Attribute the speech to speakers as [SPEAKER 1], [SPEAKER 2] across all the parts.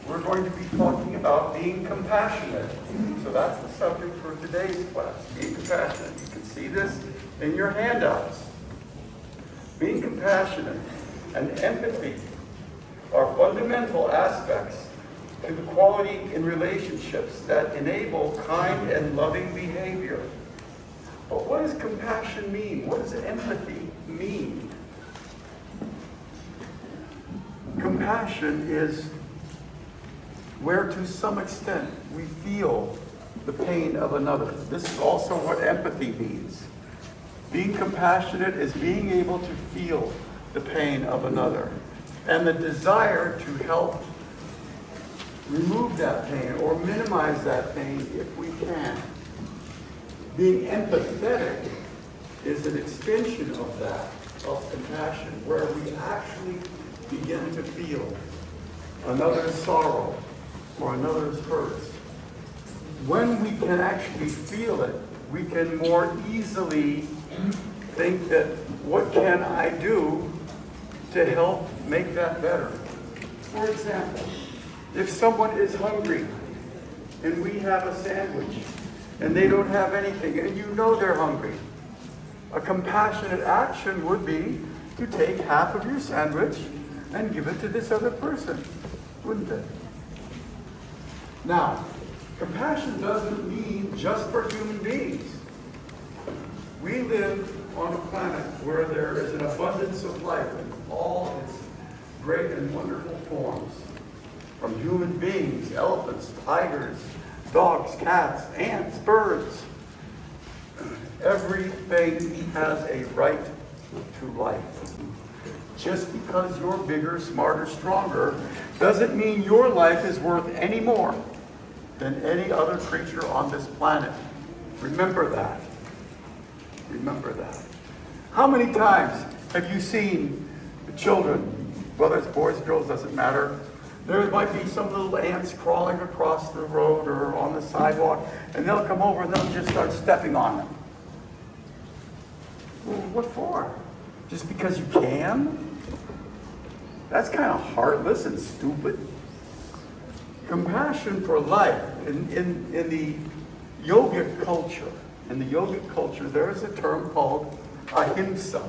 [SPEAKER 1] we're going to be talking about being compassionate. So that's the subject for today's class, being compassionate. You can see this in your handouts. Being compassionate and empathy are fundamental aspects to the quality in relationships that enable kind and loving behavior. But what does compassion mean? What does empathy mean? Compassion is where to some extent we feel the pain of another. This is also what empathy means. Being compassionate is being able to feel the pain of another and the desire to help remove that pain or minimize that pain if we can. Being empathetic is an extension of that, of compassion, where we actually begin to feel another's sorrow or another's hurt. When we can actually feel it, we can more easily think that, what can I do to help make that better? For example, if someone is hungry and we have a sandwich and they don't have anything and you know they're hungry, a compassionate action would be to take half of your sandwich and give it to this other person, wouldn't it? Now, compassion doesn't mean just for human beings. We live on a planet where there is an abundance of life in all its great and wonderful forms. From human beings, elephants, tigers, dogs, cats, ants, birds. Everything has a right to life. Just because you're bigger, smarter, stronger, doesn't mean your life is worth any more than any other creature on this planet. Remember that. Remember that. How many times have you seen the children, whether it's boys, girls, doesn't matter, there might be some little ants crawling across the road or on the sidewalk, and they'll come over and they'll just start stepping on them. Well, what for? Just because you can? That's kind of heartless and stupid. Compassion for life. In the yogic culture, there is a term called ahimsa.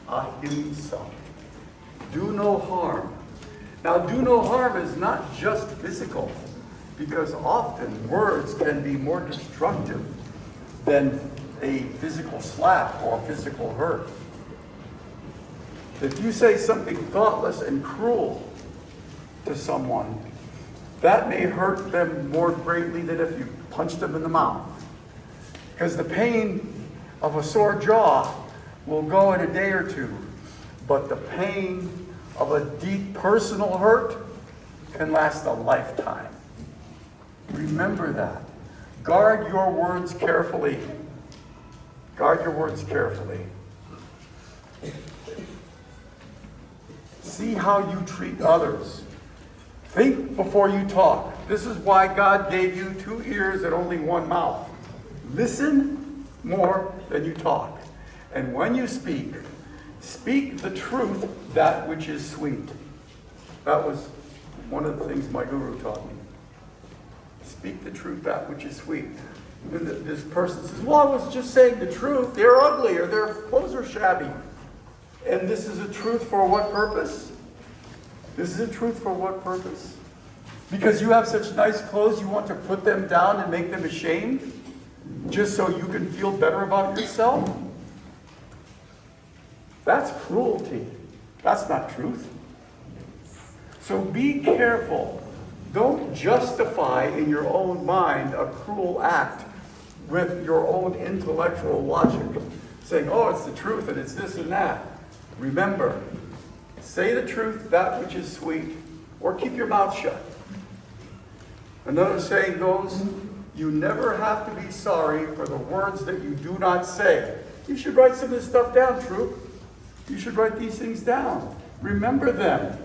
[SPEAKER 1] Ahimsa. Do no harm. Now, do no harm is not just physical, because often words can be more destructive than a physical slap or physical hurt. If you say something thoughtless and cruel to someone, that may hurt them more greatly than if you punched them in the mouth. Because the pain of a sore jaw will go in a day or two, but the pain of a deep personal hurt can last a lifetime. Remember that. Guard your words carefully. Guard your words carefully. See how you treat others. Think before you talk. This is why God gave you 2 ears and only 1 mouth. Listen more than you talk. And when you speak, speak the truth, that which is sweet. That was one of the things my guru taught me. Speak the truth, that which is sweet. And this person says, well, I was just saying the truth. They're ugly or their clothes are shabby. And this is a truth for what purpose? This is a truth for what purpose? Because you have such nice clothes, you want to put them down and make them ashamed? Just so you can feel better about yourself? That's cruelty. That's not truth. So be careful. Don't justify in your own mind a cruel act with your own intellectual logic, saying, oh, it's the truth and it's this and that. Remember, say the truth, that which is sweet, or keep your mouth shut. Another saying goes, you never have to be sorry for the words that you do not say. You should write some of this stuff down, Troop. You should write these things down. Remember them.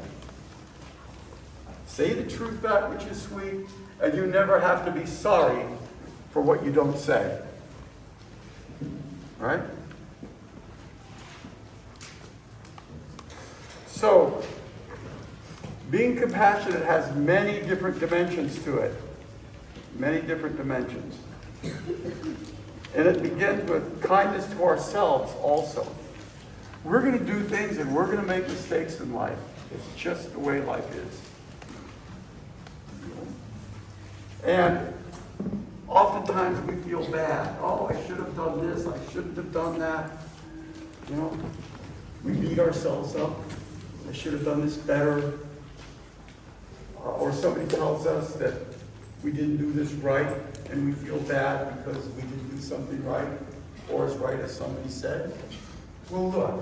[SPEAKER 1] Say the truth, that which is sweet, and you never have to be sorry for what you don't say. All right? So, Being compassionate has many different dimensions to it. Many different dimensions. And it begins with kindness to ourselves also. We're going to do things and we're going to make mistakes in life. It's just the way life is. And oftentimes we feel bad. Oh, I should have done this. I shouldn't have done that. You know, we beat ourselves up. I should have done this better. Or somebody tells us that we didn't do this right and we feel bad because we didn't do something right or as right as somebody said. Well, look,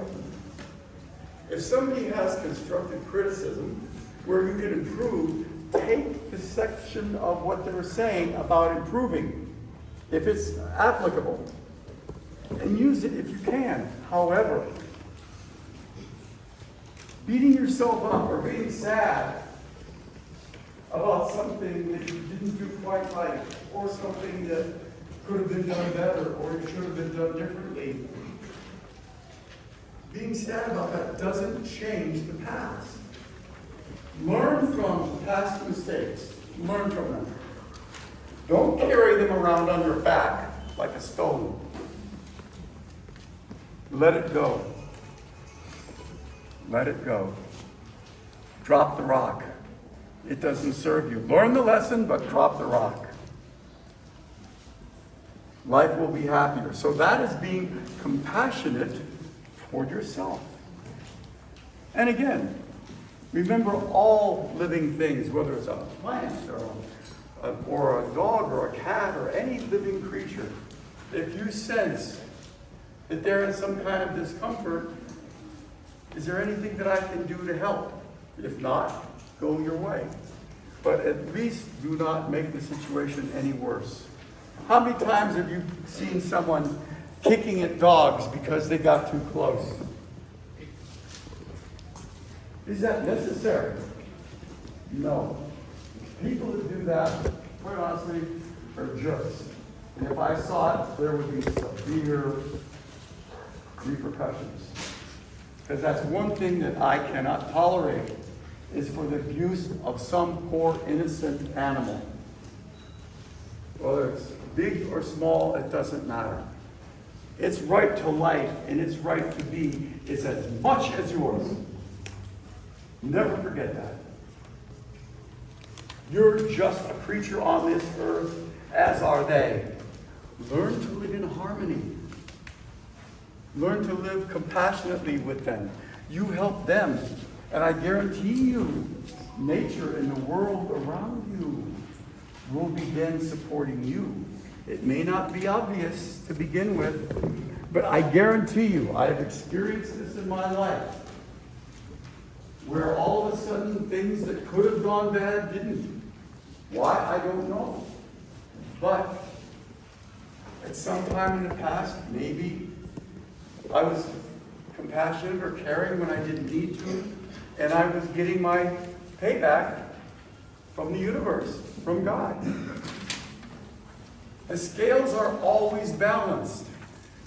[SPEAKER 1] if somebody has constructive criticism where you can improve, take the section of what they're saying about improving, if it's applicable, and use it if you can. However, beating yourself up or being sad about something that you didn't do quite right, or something that could have been done better, or it should have been done differently. Being sad about that doesn't change the past. Learn from past mistakes. Learn from them. Don't carry them around on your back like a stone. Let it go. Let it go. Drop the rock. It doesn't serve you. Learn the lesson, but drop the rock. Life will be happier. So that is being compassionate toward yourself. And again, remember all living things, whether it's a plant or a dog or a cat or any living creature, if you sense that they're in some kind of discomfort, is there anything that I can do to help? If not, go your way. But at least do not make the situation any worse. How many times have you seen someone kicking at dogs because they got too close? Is that necessary? No. People that do that, quite honestly, are jerks. And if I saw it, there would be severe repercussions. Because that's one thing that I cannot tolerate, is for the abuse of some poor innocent animal. Whether it's big or small, it doesn't matter. Its right to life and its right to be is as much as yours. Never forget that. You're just a creature on this earth, as are they. Learn to live in harmony. Learn to live compassionately with them. You help them. And I guarantee you, nature and the world around you will begin supporting you. It may not be obvious to begin with, but I guarantee you, I have experienced this in my life, where all of a sudden things that could have gone bad didn't. Why? I don't know. But at some time in the past, maybe I was compassionate or caring when I didn't need to, and I was getting my payback from the universe, from God. The scales are always balanced.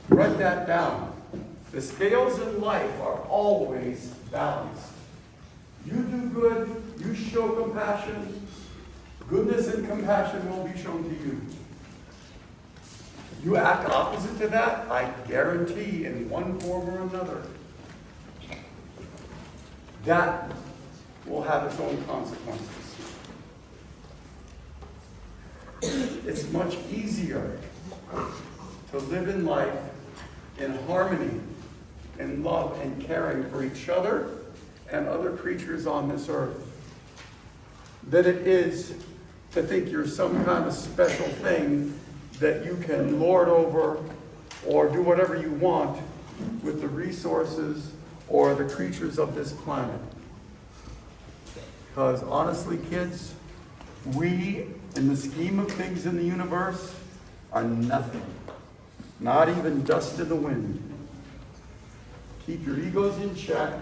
[SPEAKER 1] Write that down. The scales in life are always balanced. You do good, you show compassion, goodness and compassion will be shown to you. You act opposite to that, I guarantee in one form or another, that will have its own consequences. It's much easier to live in life in harmony, in love and caring for each other and other creatures on this earth than it is to think you're some kind of special thing that you can lord over or do whatever you want with the resources or the creatures of this planet. Because honestly, kids, we, in the scheme of things in the universe, are nothing. Not even dust in the wind. Keep your egos in check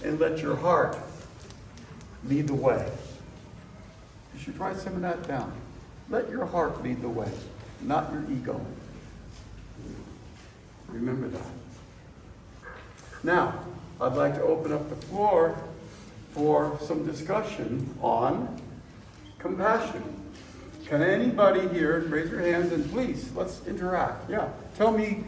[SPEAKER 1] and let your heart lead the way. You should write some of that down. Let your heart lead the way, not your ego. Remember that. Now, I'd like to open up the floor for some discussion on compassion. Can anybody here raise your hands and please, let's interact. Yeah, tell me.